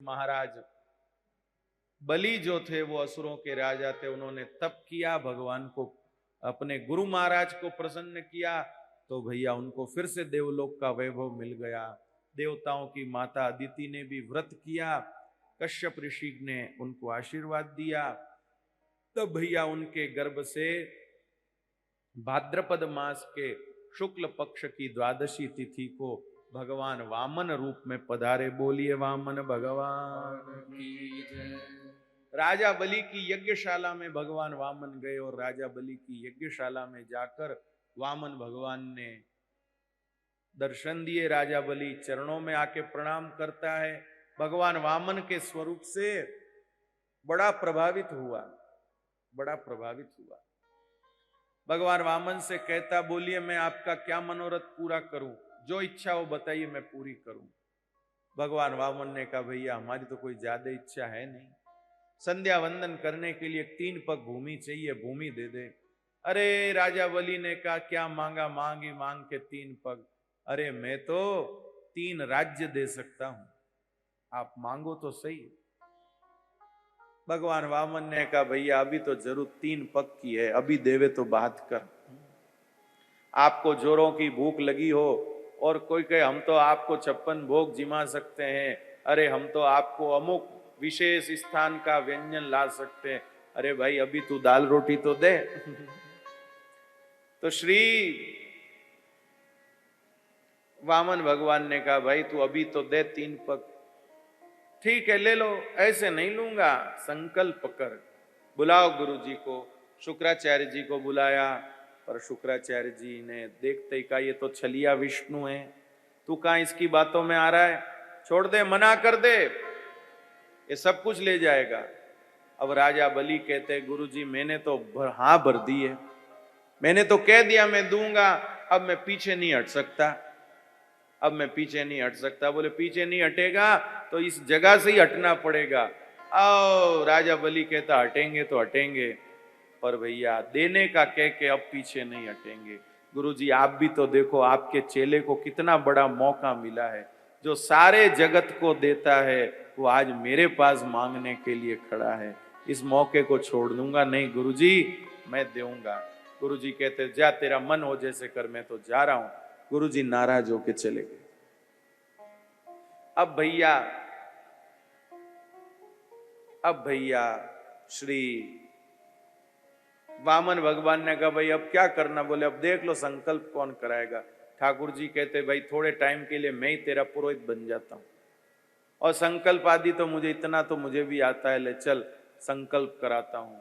महाराज बलि जो थे वो असुरों के राजा थे, उन्होंने तप किया, भगवान को अपने गुरु महाराज को प्रसन्न किया, तो भैया उनको फिर से देवलोक का वैभव मिल गया। देवताओं की माता अदिति ने भी व्रत किया, कश्यप ऋषि ने उनको आशीर्वाद दिया, तब भैया उनके गर्भ से भाद्रपद मास के शुक्ल पक्ष की द्वादशी तिथि को भगवान वामन रूप में पधारे। बोलिए वामन भगवान की जय। राजा बलि की यज्ञशाला में भगवान वामन गए और राजा बलि की यज्ञशाला में जाकर वामन भगवान ने दर्शन दिए। राजा बलि चरणों में आके प्रणाम करता है, भगवान वामन के स्वरूप से बड़ा प्रभावित हुआ, बड़ा प्रभावित हुआ। भगवान वामन से कहता, बोलिए मैं आपका क्या मनोरथ पूरा करूं, जो इच्छा हो बताइए मैं पूरी करूं। भगवान वामन ने कहा, भैया हमारी तो कोई ज्यादा इच्छा है नहीं, संध्या वंदन करने के लिए 3 पग भूमि चाहिए, भूमि दे दे। अरे राजा बलि ने कहा, क्या मांगा, मांगी मांग के 3 पग। अरे मैं तो 3 राज्य दे सकता हूं, आप मांगो तो सही। भगवान वामन ने कहा, भैया अभी तो जरूर 3 पग की है, अभी देवे तो बात कर। आपको जोरों की भूख लगी हो और कोई कहे हम तो आपको 56 भोग जिमा सकते हैं, अरे हम तो आपको अमुक विशेष स्थान का व्यंजन ला सकते हैं, अरे भाई अभी तू दाल रोटी तो दे। तो श्री वामन भगवान ने कहा, भाई तू अभी तो दे 3 पग। ठीक है ले लो, ऐसे नहीं लूंगा, संकल्प कर। बुलाओ गुरु जी को। शुक्राचार्य जी को बुलाया, पर शुक्राचार्य जी ने देखते ही कहा, ये तो छलिया विष्णु है, तू कहां इसकी बातों में आ रहा है, छोड़ दे, मना कर दे, ये सब कुछ ले जाएगा। अब राजा बलि कहते, गुरु जी मैंने तो हाँ भर दी है, मैंने तो कह दिया मैं दूंगा, अब मैं पीछे नहीं हट सकता, अब मैं पीछे नहीं हट सकता। बोले पीछे नहीं हटेगा तो इस जगह से ही हटना पड़ेगा। आओ राजा बलि कहता, हटेंगे तो हटेंगे, पर भैया देने का कह के अब पीछे नहीं हटेंगे। गुरुजी आप भी तो देखो, आपके चेले को कितना बड़ा मौका मिला है, जो सारे जगत को देता है वो आज मेरे पास मांगने के लिए खड़ा है, इस मौके को छोड़ दूंगा नहीं गुरुजी, मैं दूंगा। गुरुजी कहते, जा तेरा मन हो जैसे कर, मैं तो जा रहा हूं। गुरुजी नाराज होके चले गए। अब भैया श्री वामन भगवान ने कहा, भाई अब क्या करना। बोले अब देख लो संकल्प कौन कराएगा। ठाकुर जी कहते, भाई थोड़े टाइम के लिए मैं ही तेरा पुरोहित बन जाता हूं, और संकल्प आदि तो मुझे इतना तो मुझे भी आता है, ले चल संकल्प कराता हूं।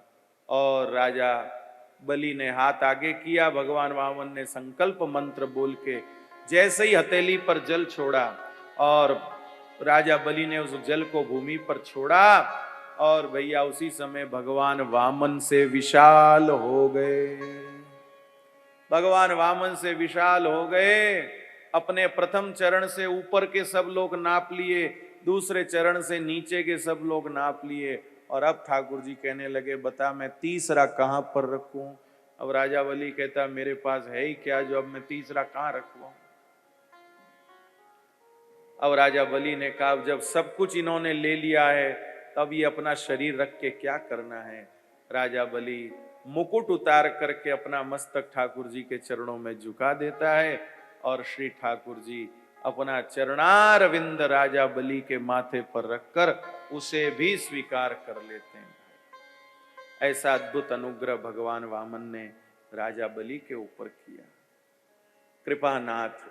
और राजा बलि ने हाथ आगे किया, भगवान वामन ने संकल्प मंत्र बोल के जैसे ही हथेली पर जल छोड़ा, और राजा बलि ने उस जल को भूमि पर छोड़ा, और भैया उसी समय भगवान वामन से विशाल हो गए। भगवान वामन से विशाल हो गए। अपने प्रथम चरण से ऊपर के सब लोग नाप लिए, दूसरे चरण से नीचे के सब लोग नाप लिए, और अब ठाकुर जी कहने लगे, बता मैं तीसरा कहां पर रखूं। अब राजा बलि कहता, मेरे पास है ही क्या जो अब मैं तीसरा कहां रखूं। अब राजा बलि ने कहा, जब सब कुछ इन्होंने ले लिया है तब ये अपना शरीर रख के क्या करना है। राजा बलि मुकुट उतार करके अपना मस्तक ठाकुर जी के चरणों में झुका देता है, और श्री ठाकुर जी अपना चरणारविंद राजा बलि के माथे पर रखकर उसे भी स्वीकार कर लेते हैं। ऐसा अद्भुत अनुग्रह भगवान वामन ने राजा बलि के ऊपर किया। कृपानाथ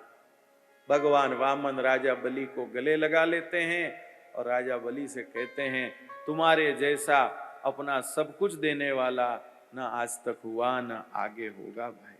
भगवान वामन राजा बलि को गले लगा लेते हैं और राजा बलि से कहते हैं, तुम्हारे जैसा अपना सब कुछ देने वाला न आज तक हुआ न आगे होगा भाई।